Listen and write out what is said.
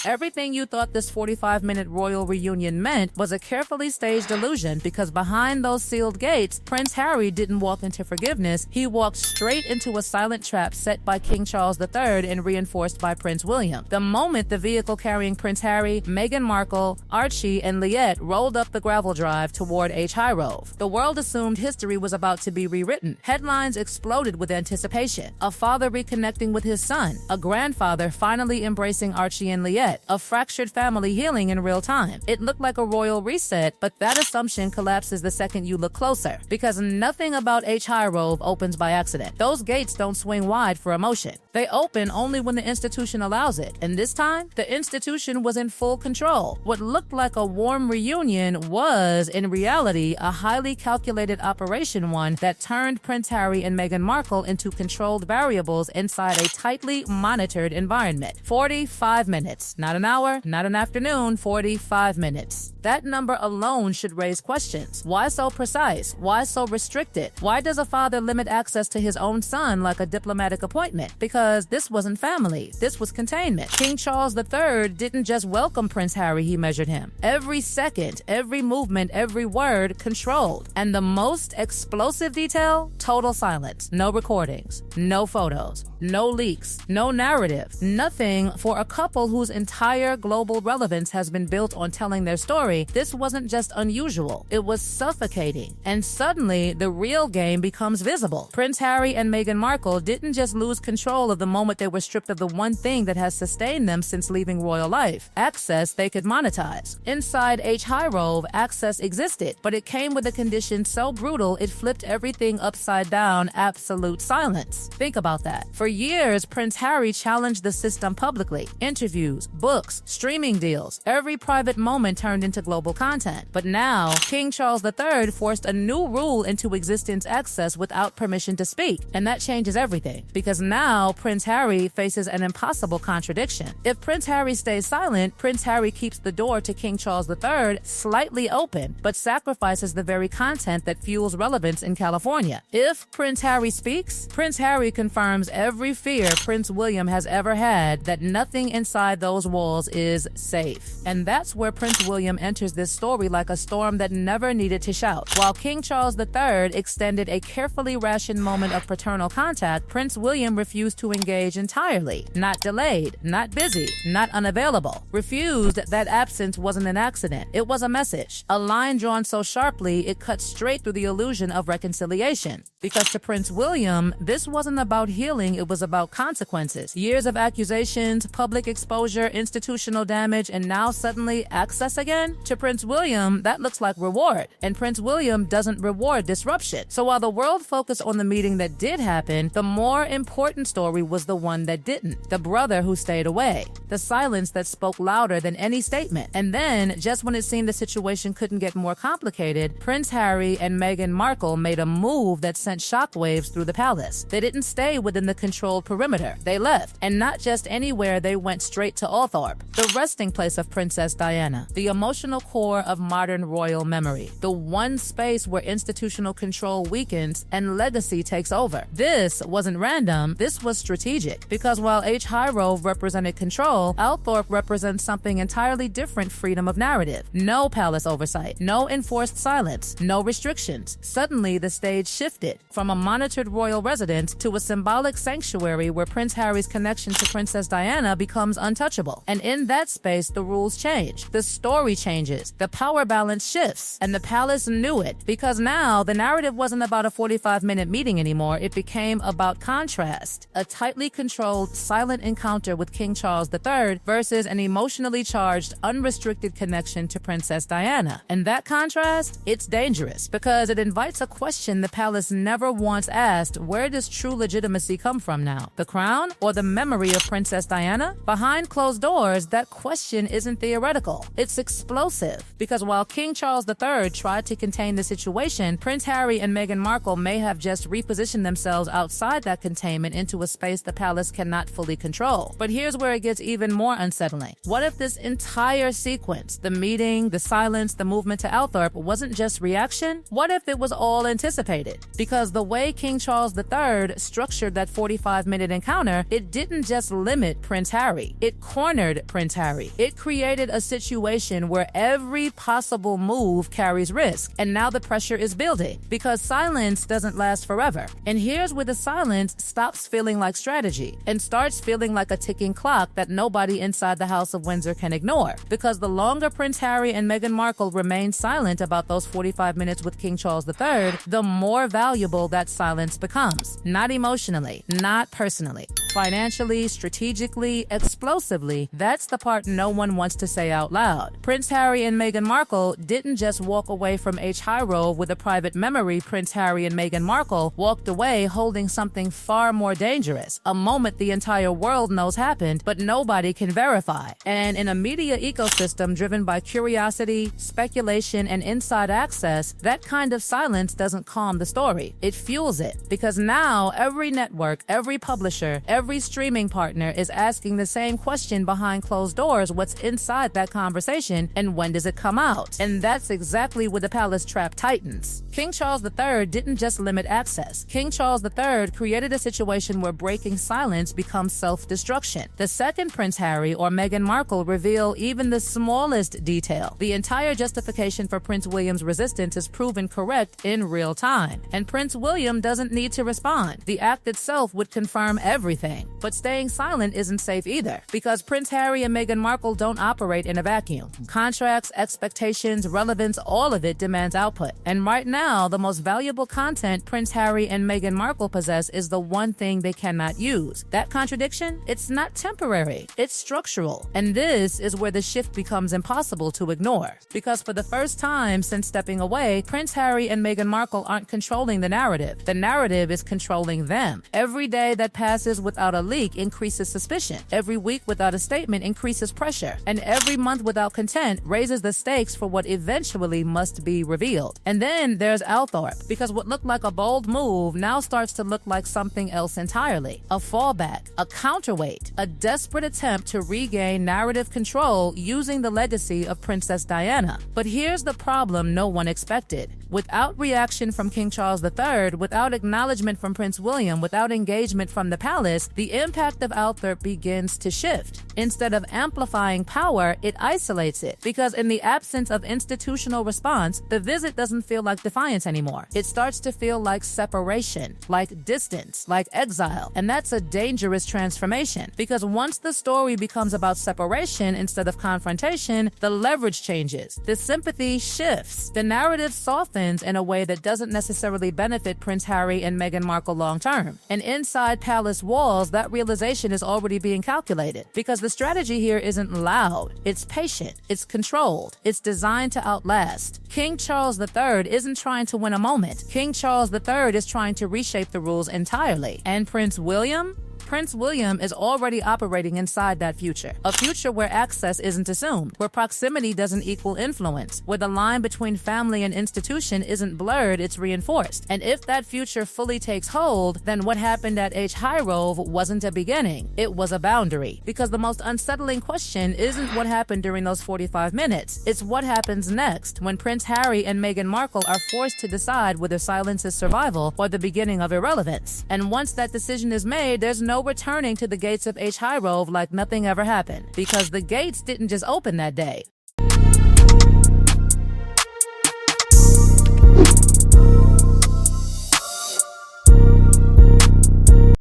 Everything you thought this 45-minute royal reunion meant was a carefully staged illusion, because behind those sealed gates, Prince Harry didn't walk into forgiveness. He walked straight into a silent trap set by King Charles III and reinforced by Prince William. The moment the vehicle carrying Prince Harry, Meghan Markle, Archie, and Liette rolled up the gravel drive toward Highgrove, the world assumed history was about to be rewritten. Headlines exploded with anticipation. A father reconnecting with his son, a grandfather finally embracing Archie and Liette, a fractured family healing in real time. It looked like a royal reset, but that assumption collapses the second you look closer, because nothing about Highgrove opens by accident. Those gates don't swing wide for emotion. They open only when the institution allows it, and this time, the institution was in full control. What looked like a warm reunion was, in reality, a highly calculated operation, one that turned Prince Harry and Meghan Markle into controlled variables inside a tightly monitored environment. 45 minutes. Not an hour, not an afternoon, 45 minutes. That number alone should raise questions. Why so precise? Why so restricted? Why does a father limit access to his own son like a diplomatic appointment? Because this wasn't family. This was containment. King Charles III didn't just welcome Prince Harry, he measured him. Every second, every movement, every word controlled. And the most explosive detail? Total silence. No recordings. No photos. No leaks. No narrative. Nothing for a couple whose entire global relevance has been built on telling their story. This wasn't just unusual. It was suffocating. And suddenly, the real game becomes visible. Prince Harry and Meghan Markle didn't just lose control of the moment they were stripped of the one thing that has sustained them since leaving royal life: access they could monetize. Inside Highgrove, access existed, but it came with a condition so brutal it flipped everything upside down: absolute silence. Think about that. For years, Prince Harry challenged the system publicly. Interviews, books, streaming deals. Every private moment turned into global content. But now, King Charles III forced a new rule into existence: access without permission to speak. And that changes everything, because now Prince Harry faces an impossible contradiction. If Prince Harry stays silent, Prince Harry keeps the door to King Charles III slightly open, but sacrifices the very content that fuels relevance in California. If Prince Harry speaks, Prince Harry confirms every fear Prince William has ever had, that nothing inside those walls is safe. And that's where Prince William enters this story like a storm that never needed to shout. While King Charles III extended a carefully rationed moment of paternal contact, Prince William refused to engage entirely. Not delayed, not busy, not unavailable. Refused. That absence wasn't an accident. It was a message. A line drawn so sharply it cut straight through the illusion of reconciliation. Because to Prince William, this wasn't about healing, it was about consequences. Years of accusations, public exposure, institutional damage, and now suddenly access again? To Prince William, that looks like reward. And Prince William doesn't reward disruption. So while the world focused on the meeting that did happen, the more important story was the one that didn't. The brother who stayed away. The silence that spoke louder than any statement. And then, just when it seemed the situation couldn't get more complicated, Prince Harry and Meghan Markle made a move that sent shockwaves through the palace. They didn't stay within the controlled perimeter. They left. And not just anywhere, they went straight to Althorp, the resting place of Princess Diana, the emotional core of modern royal memory, the one space where institutional control weakens and legacy takes over. This wasn't random, this was strategic, because while Highgrove represented control, Althorp represents something entirely different: freedom of narrative. No palace oversight, no enforced silence, no restrictions. Suddenly, the stage shifted from a monitored royal residence to a symbolic sanctuary where Prince Harry's connection to Princess Diana becomes untouchable. And in that space, the rules change. The story changes. The power balance shifts. And the palace knew it, because now the narrative wasn't about a 45-minute meeting anymore. It became about contrast. A tightly controlled, silent encounter with King Charles III versus an emotionally charged, unrestricted connection to Princess Diana. And that contrast, it's dangerous, because it invites a question the palace never once asked: where does true legitimacy come from now? The crown or the memory of Princess Diana? Behind closed doors, that question isn't theoretical. It's explosive. Because while King Charles III tried to contain the situation, Prince Harry and Meghan Markle may have just repositioned themselves outside that containment into a space the palace cannot fully control. But here's where it gets even more unsettling. What if this entire sequence, the meeting, the silence, the movement to Althorp, wasn't just reaction? What if it was all anticipated? Because the way King Charles III structured that 45-minute encounter, it didn't just limit Prince Harry. It cornered cornered Prince Harry. It created a situation where every possible move carries risk, and now the pressure is building because silence doesn't last forever. And here's where the silence stops feeling like strategy and starts feeling like a ticking clock that nobody inside the House of Windsor can ignore. Because the longer Prince Harry and Meghan Markle remain silent about those 45 minutes with King Charles III, the more valuable that silence becomes. Not emotionally, not personally. Financially, strategically, explosively, that's the part no one wants to say out loud. Prince Harry and Meghan Markle didn't just walk away from Highgrove with a private memory. Prince Harry and Meghan Markle walked away holding something far more dangerous, a moment the entire world knows happened, but nobody can verify. And in a media ecosystem driven by curiosity, speculation, and inside access, that kind of silence doesn't calm the story. It fuels it, because now every network, every publisher, every streaming partner is asking the same question behind closed doors: what's inside that conversation and when does it come out? And that's exactly where the palace trap tightens. King Charles III didn't just limit access. King Charles III created a situation where breaking silence becomes self-destruction. The second Prince Harry or Meghan Markle reveal even the smallest detail, the entire justification for Prince William's resistance is proven correct in real time. And Prince William doesn't need to respond. The act itself would confirm everything. But staying silent isn't safe either, because Prince Harry and Meghan Markle don't operate in a vacuum. Contracts, expectations, relevance, all of it demands output. And right now, the most valuable content Prince Harry and Meghan Markle possess is the one thing they cannot use. That contradiction, it's not temporary, it's structural. And this is where the shift becomes impossible to ignore. Because for the first time since stepping away, Prince Harry and Meghan Markle aren't controlling the narrative. The narrative is controlling them. Every day that passes without a leak increases suspicion. Every week without a statement increases pressure. And every month without content raises the stakes for what eventually must be revealed. And then there's Althorp, because what looked like a bold move now starts to look like something else entirely. A fallback, a counterweight, a desperate attempt to regain narrative control using the legacy of Princess Diana. But here's the problem no one expected. Without reaction from King Charles III, without acknowledgement from Prince William, without engagement from the palace, the impact of Althorp begins to shift. Instead of amplifying power, it isolates it. Because in the absence of institutional response, the visit doesn't feel like defiance anymore. It starts to feel like separation, like distance, like exile. And that's a dangerous transformation. Because once the story becomes about separation instead of confrontation, the leverage changes. The sympathy shifts. The narrative softens in a way that doesn't necessarily benefit Prince Harry and Meghan Markle long term. And inside palace walls, that realization is already being calculated. Because the strategy here isn't loud, it's patient, it's controlled, it's designed to outlast. King Charles III isn't trying to win a moment. King Charles III is trying to reshape the rules entirely. And Prince William? Prince William is already operating inside that future. A future where access isn't assumed, where proximity doesn't equal influence, where the line between family and institution isn't blurred, it's reinforced. And if that future fully takes hold, then what happened at Highgrove wasn't a beginning, it was a boundary. Because the most unsettling question isn't what happened during those 45 minutes, it's what happens next when Prince Harry and Meghan Markle are forced to decide whether silence is survival or the beginning of irrelevance. And once that decision is made, there's no returning to the gates of Highgrove like nothing ever happened. Because the gates didn't just open that day.